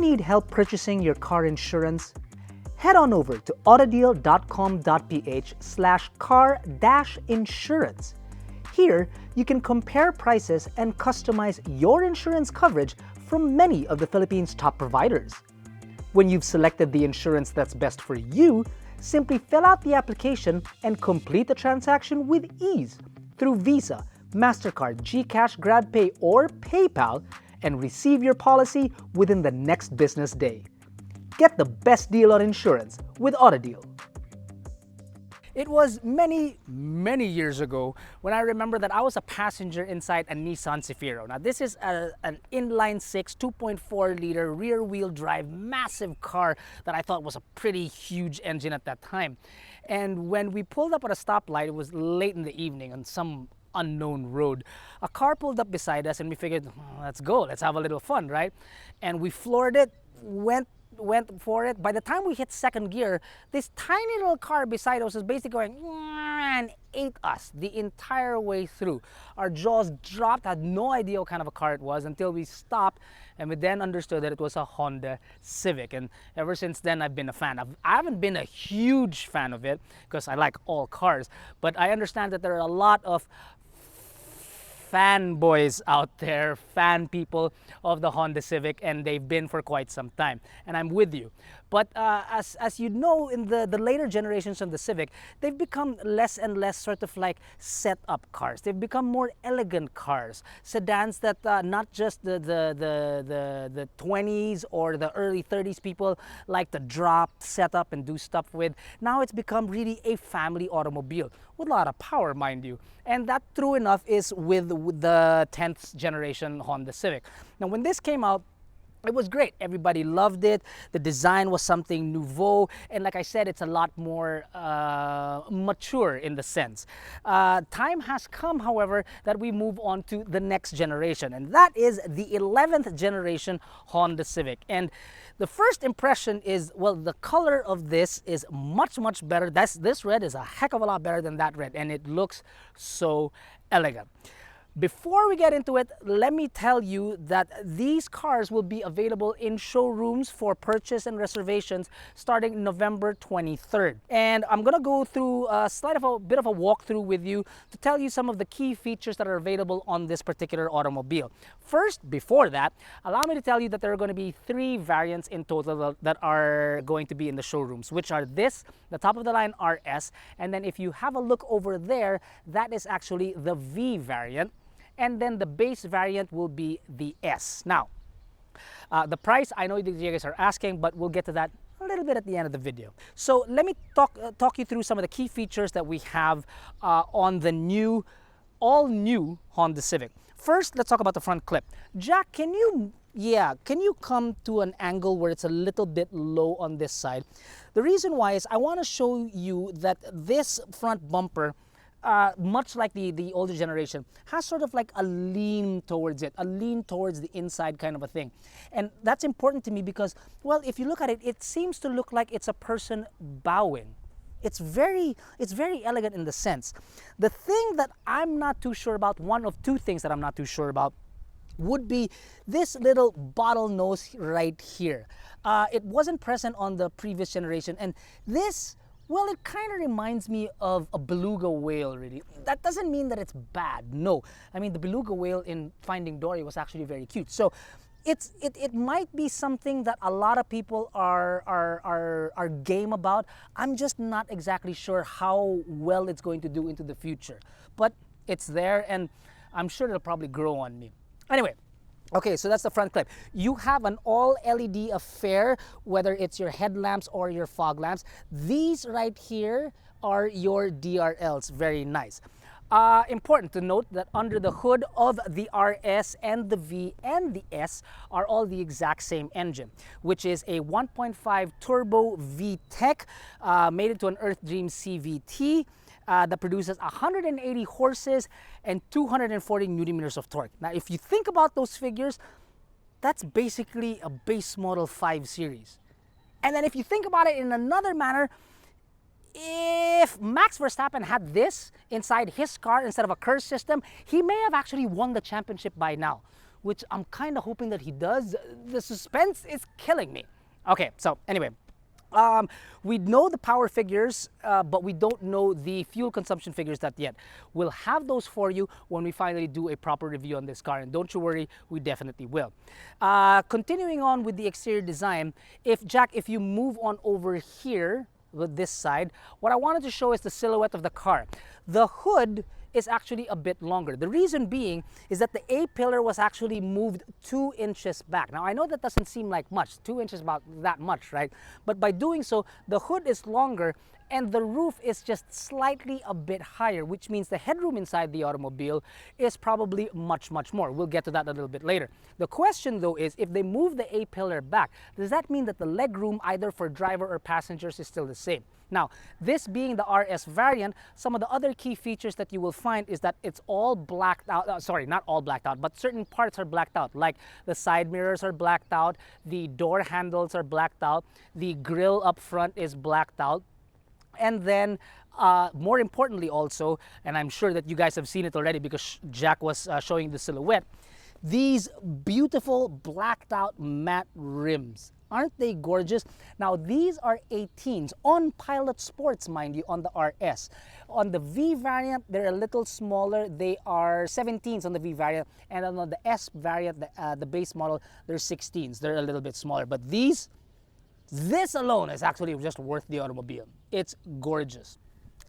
need help purchasing your car insurance? Head on over to AutoDeal.com.ph/car-insurance. Here, you can compare prices and customize your insurance coverage from many of the Philippines' top providers. When you've selected the insurance that's best for you, simply fill out the application and complete the transaction with ease through Visa, MasterCard, GCash, GrabPay, or PayPal, and receive your policy within the next business day. Get the best deal on insurance with AutoDeal. It was many years ago when I remember that I was a passenger inside a Nissan Cefiro. Now this is an inline-six 2.4-liter rear-wheel drive massive car that I thought was a pretty huge engine at that time. And when we pulled up at a stoplight, it was late in the evening on some unknown road. A car pulled up beside us and we figured, oh, let's go, let's have a little fun, right? And we floored it, went for it. By the time we hit second gear, this tiny little car beside us was basically going and ate us the entire way through. Our jaws dropped, had no idea what kind of a car it was until we stopped, and we then understood that it was a Honda Civic. And ever since then, I've been a fan. I haven't been a huge fan of it because I like all cars, but I understand that there are a lot of fanboys out there, fan people of the Honda Civic, and they've been for quite some time, and I'm with you. But as you know, in the later generations of the Civic, they've become less and less sort of like set-up cars. They've become more elegant cars, sedans that not just the 20s or the early 30s people like to drop, set up, and do stuff with. Now it's become really a family automobile with a lot of power, mind you. And that, true enough, is with the 10th generation Honda Civic. Now, when this came out, it was great. Everybody loved it. The design was something nouveau. And like I said, it's a lot more mature in the sense. Time has come, however, that we move on to the next generation. And that is the 11th generation Honda Civic. And the first impression is, well, the color of this is much better. This red is a heck of a lot better than that red. And it looks so elegant. Before we get into it, let me tell you that these cars will be available in showrooms for purchase and reservations starting November 23rd. And I'm going to go through a bit of a walkthrough with you to tell you some of the key features that are available on this particular automobile. First, before that, allow me to tell you that there are going to be 3 variants in total that are going to be in the showrooms, which are this, the top of the line RS, and then if you have a look over there, that is actually the V variant. And then the base variant will be the S. Now, the price, I know that you guys are asking, but we'll get to that a little bit at the end of the video. So let me talk you through some of the key features that we have on the all-new Honda Civic. First, let's talk about the front clip. Jack, can you come to an angle where it's a little bit low on this side? The reason why is I want to show you that this front bumper, much like the older generation, has sort of like a lean towards it, a lean towards the inside kind of a thing. And that's important to me because, well, if you look at it, it seems to look like it's a person bowing. It's very elegant in the sense. The thing that I'm not too sure about, one of 2 things that I'm not too sure about, would be this little bottlenose right here. It wasn't present on the previous generation, and this, well, it kind of reminds me of a beluga whale, really. That doesn't mean that it's bad, no. I mean, the beluga whale in Finding Dory was actually very cute. So it might be something that a lot of people are game about. I'm just not exactly sure how well it's going to do into the future. But it's there, and I'm sure it'll probably grow on me. Anyway. Okay, so that's the front clip. You have an all LED affair, whether it's your headlamps or your fog lamps. These right here are your DRLs. Very nice. Important to note that under the hood of the RS and the V and the S are all the exact same engine, which is a 1.5 turbo VTEC made into an Earth Dream CVT. That produces 180 horses and 240 Newton meters of torque. Now, if you think about those figures, that's basically a base model 5 Series. And then if you think about it in another manner, if Max Verstappen had this inside his car instead of a curse system, he may have actually won the championship by now. which I'm kind of hoping that he does. The suspense is killing me. Okay, so anyway, we know the power figures, but we don't know the fuel consumption figures that yet. We'll have those for you when we finally do a proper review on this car, and don't you worry, we definitely will. Continuing on with the exterior design, if you move on over here with this side, what I wanted to show is the silhouette of the car. The hood is actually a bit longer. The reason being is that the A-pillar was actually moved 2 inches back. Now I know that doesn't seem like much, 2 inches about that much, right? But by doing so, the hood is longer and the roof is just slightly a bit higher, which means the headroom inside the automobile is probably much more. We'll get to that a little bit later. The question though is, if they move the A-pillar back, does that mean that the legroom either for driver or passengers is still the same? Now, this being the RS variant, some of the other key features that you will find is that it's all blacked out. Sorry, not all blacked out, but certain parts are blacked out, like the side mirrors are blacked out, the door handles are blacked out, the grille up front is blacked out. And then, more importantly also, and I'm sure that you guys have seen it already because Jack was showing the silhouette, these beautiful blacked out matte rims. Aren't they gorgeous? Now these are 18s on Pilot Sports, mind you, on the RS. On the V variant, they're a little smaller. They are 17s on the V variant, and on the S variant, the base model, they're 16s. They're a little bit smaller, but this alone is actually just worth the automobile. It's gorgeous.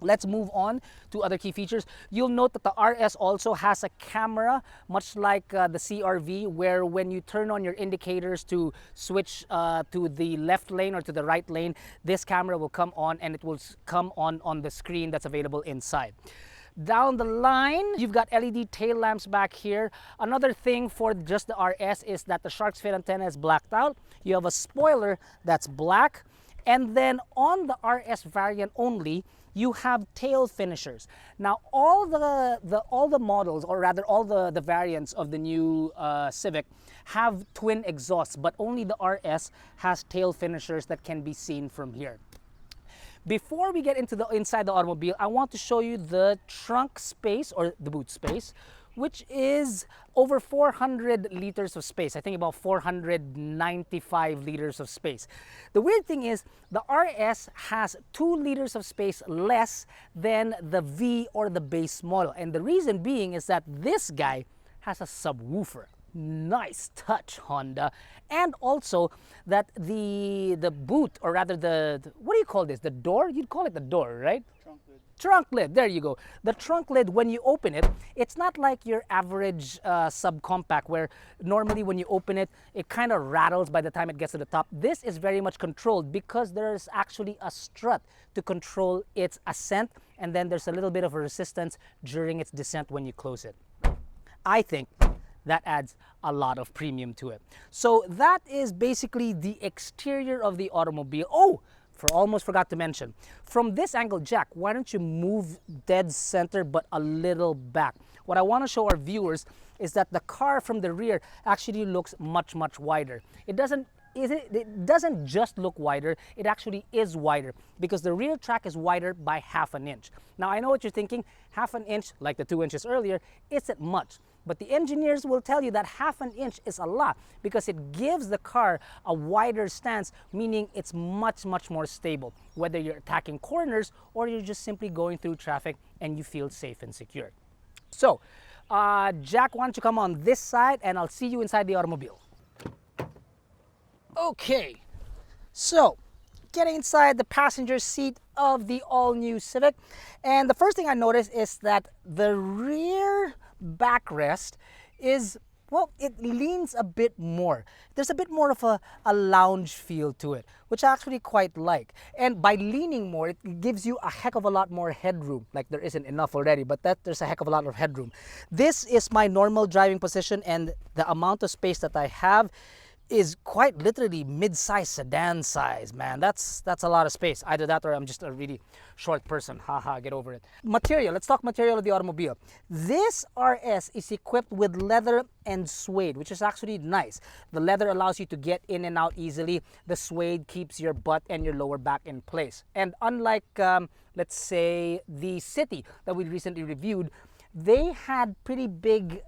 Let's move on to other key features. You'll note that the RS also has a camera, much like the CR-V, where when you turn on your indicators to switch to the left lane or to the right lane, this camera will come on and it will come on the screen that's available inside. Down the line, you've got LED tail lamps back here. Another thing for just the RS is that the shark's fin antenna is blacked out. You have a spoiler that's black. And then on the RS variant only, you have tail finishers. Now all the models, or rather all the variants of the new Civic have twin exhausts, but only the RS has tail finishers that can be seen from here. Before we get into inside the automobile, I want to show you the trunk space, or the boot space, which is over 400 liters of space. I think about 495 liters of space. The weird thing is the RS has 2 liters of space less than the V or the base model. And the reason being is that this guy has a subwoofer. Nice touch, Honda. And also that the boot, or rather the what do you call this? The door? You'd call it the door, right? Trunk lid. Trunk lid, there you go. The trunk lid, when you open it, it's not like your average subcompact where normally when you open it, it kind of rattles by the time it gets to the top. This is very much controlled because there's actually a strut to control its ascent, and then there's a little bit of a resistance during its descent when you close it. I think that adds a lot of premium to it. So that is basically the exterior of the automobile. Oh, almost forgot to mention, from this angle, Jack, why don't you move dead center but a little back? What I want to show our viewers is that the car from the rear actually looks much wider. It doesn't just look wider, it actually is wider because the rear track is wider by ½ an inch. Now I know what you're thinking, ½ an inch, like the 2 inches earlier, isn't much. But the engineers will tell you that ½ an inch is a lot because it gives the car a wider stance, meaning it's much more stable, whether you're attacking corners or you're just simply going through traffic and you feel safe and secure. So, Jack, why don't you come on this side and I'll see you inside the automobile. Okay, so getting inside the passenger seat of the all-new Civic, and the first thing I noticed is that the rear backrest is, well, it leans a bit more. There's a bit more of a lounge feel to it, which I actually quite like. And by leaning more, it gives you a heck of a lot more headroom. Like there isn't enough already, but there's a heck of a lot of headroom. This is my normal driving position, and the amount of space that I have is quite literally mid-size sedan size, man. That's a lot of space. Either that or I'm just a really short person. Haha, get over it. Material, let's talk material of the automobile. This RS is equipped with leather and suede, which is actually nice. The leather allows you to get in and out easily. The suede keeps your butt and your lower back in place. And unlike, let's say, the City that we recently reviewed, they had pretty big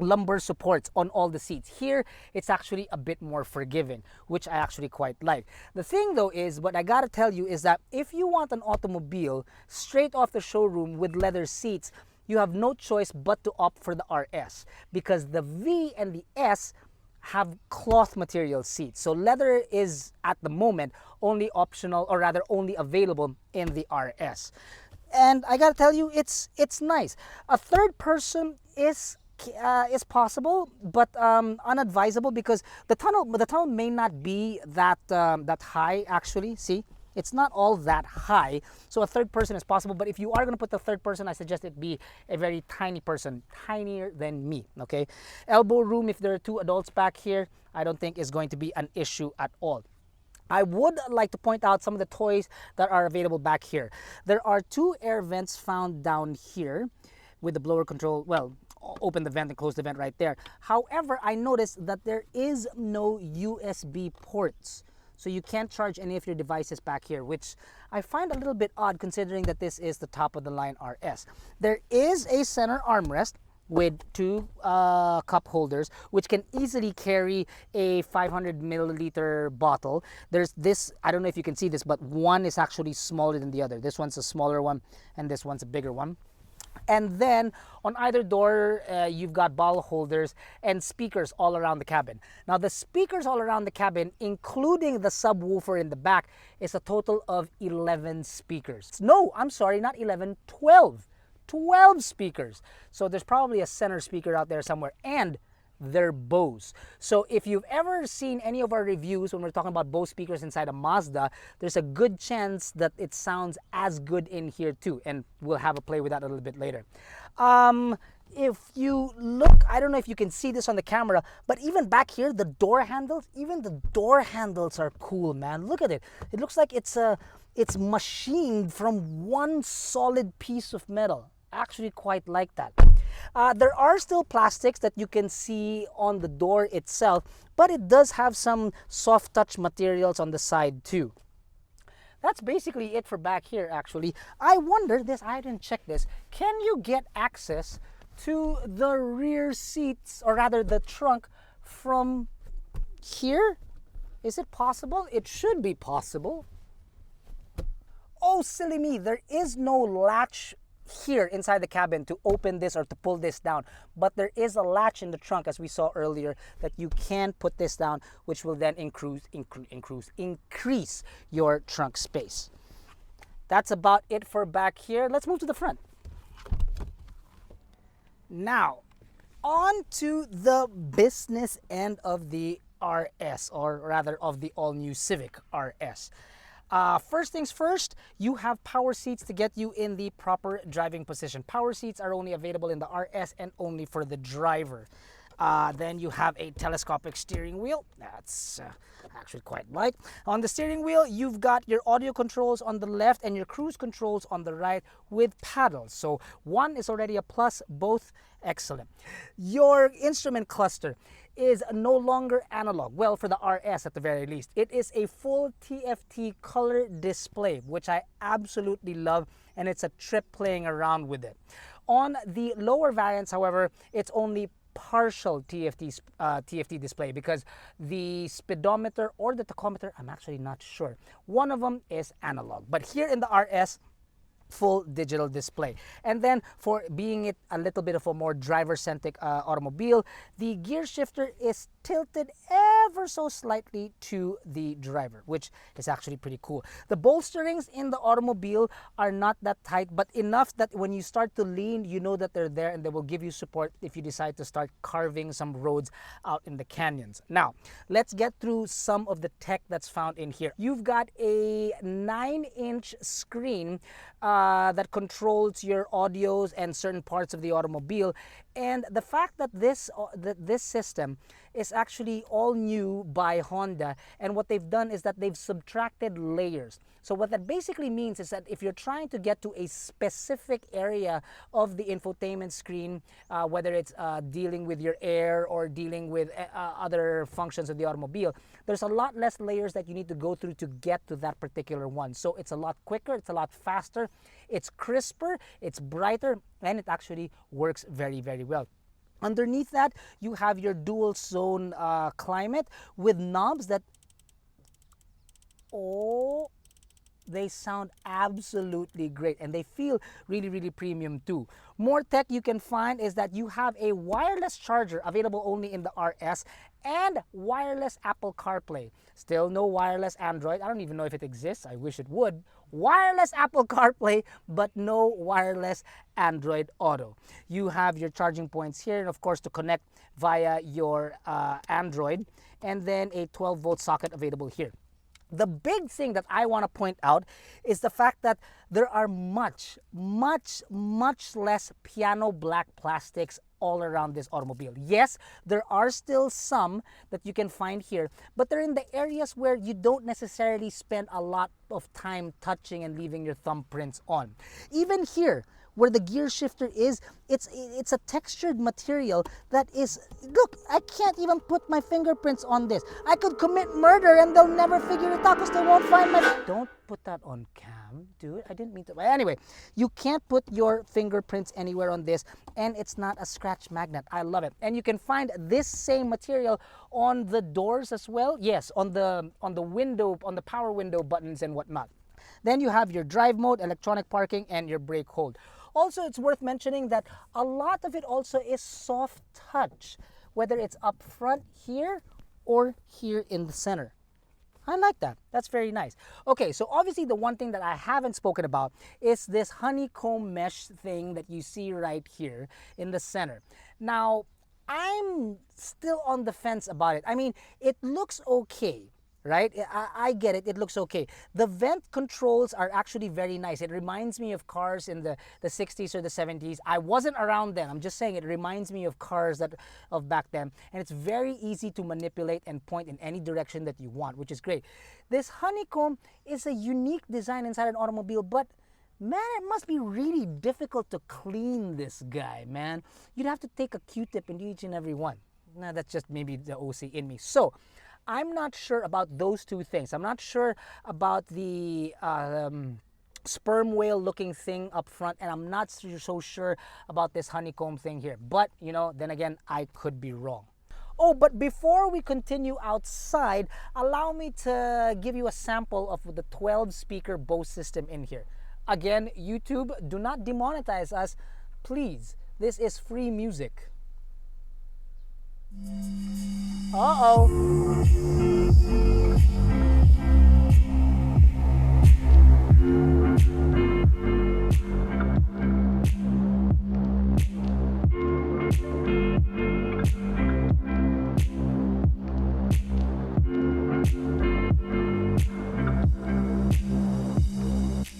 lumbar supports on all the seats. Here, it's actually a bit more forgiving, which I actually quite like. The thing though is, what I gotta tell you is that if you want an automobile straight off the showroom with leather seats, you have no choice but to opt for the RS, because the V and the S have cloth material seats. So leather is at the moment only optional, or rather only available in the RS. And I gotta tell you, it's nice. A third person is possible, but unadvisable, because the tunnel may not be that that high actually. See, it's not all that high, so a third person is possible. But if you are going to put the third person, I suggest it be a very tiny person, tinier than me. Okay, elbow room, if there are two adults back here, I don't think is going to be an issue at all. I would like to point out some of the toys that are available back here. There are two air vents found down here with the blower control. Well, open the vent and close the vent right there. However, I noticed that there is no USB ports, so you can't charge any of your devices back here, which I find a little bit odd considering that this is the top of the line RS. There is a center armrest with two cup holders, which can easily carry a 500 milliliter bottle. There's this, I don't know if you can see this, but one is actually smaller than the other. This one's a smaller one and this one's a bigger one. And then on either door, you've got bottle holders and speakers all around the cabin. Now the speakers all around the cabin, including the subwoofer in the back, is a total of 11 speakers. No, I'm sorry, not 11, 12. 12 speakers. So there's probably a center speaker out there somewhere, and they're Bose. So if you've ever seen any of our reviews when we're talking about Bose speakers inside a Mazda, there's a good chance that it sounds as good in here too, and we'll have a play with that a little bit later. If you look, I don't know if you can see this on the camera, but even back here, the door handles, even the door handles are cool, man. Look at it. It looks like it's machined from one solid piece of metal. Actually quite like that. There are still plastics that you can see on the door itself, but it does have some soft touch materials on the side too. That's basically it for back here actually. I wonder this, I didn't check this, can you get access to the rear seats, or rather the trunk, from here? Is it possible? It should be possible. Oh, silly me, there is no latch here inside the cabin to open this or to pull this down, but there is a latch in the trunk, as we saw earlier, that you can put this down, which will then increase your trunk space. That's about it for back here. Let's move to the front. Now, on to the business end of the RS, or rather of the all-new Civic RS. First things first, you have power seats to get you in the proper driving position. Power seats are only available in the RS and only for the driver. Then you have a telescopic steering wheel. That's actually quite like. On the steering wheel, you've got your audio controls on the left and your cruise controls on the right with paddles. So one is already a plus, both excellent. Your instrument cluster is no longer analog. Well, for the RS at the very least. It is a full TFT color display, which I absolutely love, and it's a trip playing around with it. On the lower variants, however, it's only partial TFT display, because the speedometer or the tachometer, I'm actually not sure. One of them is analog, but here in the RS, full digital display. And then for being it a little bit of a more driver-centric automobile, the gear shifter is tilted ever so slightly to the driver, which is actually pretty cool. The bolsterings in the automobile are not that tight, but enough that when you start to lean, you know that they're there and they will give you support if you decide to start carving some roads out in the canyons. Now, let's get through some of the tech that's found in here. You've got a 9-inch screen that controls your audios and certain parts of the automobile. And the fact that this system is actually all new by Honda, and what they've done is that they've subtracted layers. So what that basically means is that if you're trying to get to a specific area of the infotainment screen, whether it's dealing with your air or dealing with other functions of the automobile, there's a lot less layers that you need to go through to get to that particular one. So it's a lot quicker, it's a lot faster, it's crisper, it's brighter, and it actually works very, very well. Underneath that, you have your dual zone climate with knobs that, oh, they sound absolutely great, and they feel really, really premium too. More tech you can find is that you have a wireless charger available only in the RS and wireless Apple CarPlay. Still no wireless Android. I don't even know if it exists. I wish it would. Wireless Apple CarPlay, but no wireless Android Auto. You have your charging points here, and of course to connect via your Android, and then a 12-volt socket available here. The big thing that I want to point out is the fact that there are much less piano black plastics all around this automobile. Yes, there are still some that you can find here, but they're in the areas where you don't necessarily spend a lot of time touching and leaving your thumbprints on. Even here, where the gear shifter is, it's a textured material that is, look, I can't even put my fingerprints on this. I could commit murder and they'll never figure it out because they won't find my... Don't put that on cam, dude. I didn't mean to. But anyway, you can't put your fingerprints anywhere on this, and it's not a scratch magnet. I love it. And you can find this same material on the doors as well. Yes, on the window, on the power window buttons and whatnot. Then you have your drive mode, electronic parking, and your brake hold. Also, it's worth mentioning that a lot of it also is soft touch, whether it's up front here or here in the center. I like that. That's very nice. Okay, so obviously the one thing that I haven't spoken about is this honeycomb mesh thing that you see right here in the center. Now, I'm still on the fence about it. I mean, it looks okay. Right? I get it. It looks okay. The vent controls are actually very nice. It reminds me of cars in the 60s or the 70s. I wasn't around then. I'm just saying it reminds me of cars of back then. And it's very easy to manipulate and point in any direction that you want, which is great. This honeycomb is a unique design inside an automobile, but man, it must be really difficult to clean this guy, man. You'd have to take a Q-tip into each and every one. Nah, that's just maybe the OC in me. So, I'm not sure about those two things. I'm not sure about the sperm whale looking thing up front, and I'm not so sure about this honeycomb thing here. But, you know, then again, I could be wrong. Oh, but before we continue outside, allow me to give you a sample of the 12-speaker Bose system in here. Again, YouTube, do not demonetize us, please. This is free music. Uh-oh.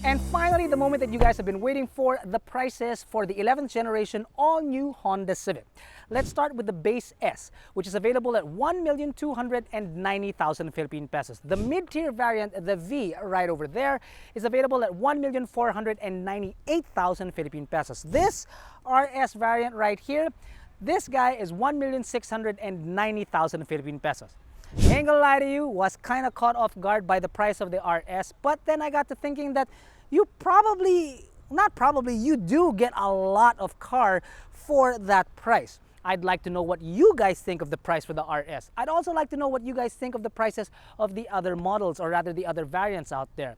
And finally, the moment that you guys have been waiting for, the prices for the 11th generation all-new Honda Civic. Let's start with the base S, which is available at 1,290,000 Philippine pesos. The mid-tier variant, the V, right over there, is available at 1,498,000 Philippine pesos. This RS variant right here, this guy is 1,690,000 Philippine pesos. Ain't gonna lie to you, was kind of caught off guard by the price of the RS, but then I got to thinking that you you do get a lot of car for that price. I'd like to know what you guys think of the price for the RS. I'd also like to know what you guys think of the prices of the other models, or rather the other variants out there.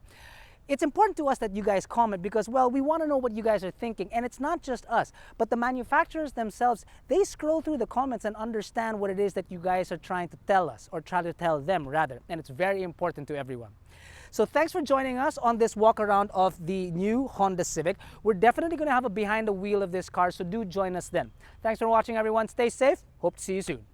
It's important to us that you guys comment because, well, we want to know what you guys are thinking. And it's not just us, but the manufacturers themselves, they scroll through the comments and understand what it is that you guys are trying to tell us, or try to tell them rather. And it's very important to everyone. So thanks for joining us on this walk around of the new Honda Civic. We're definitely going to have a behind the wheel of this car, so do join us then. Thanks for watching, everyone. Stay safe. Hope to see you soon.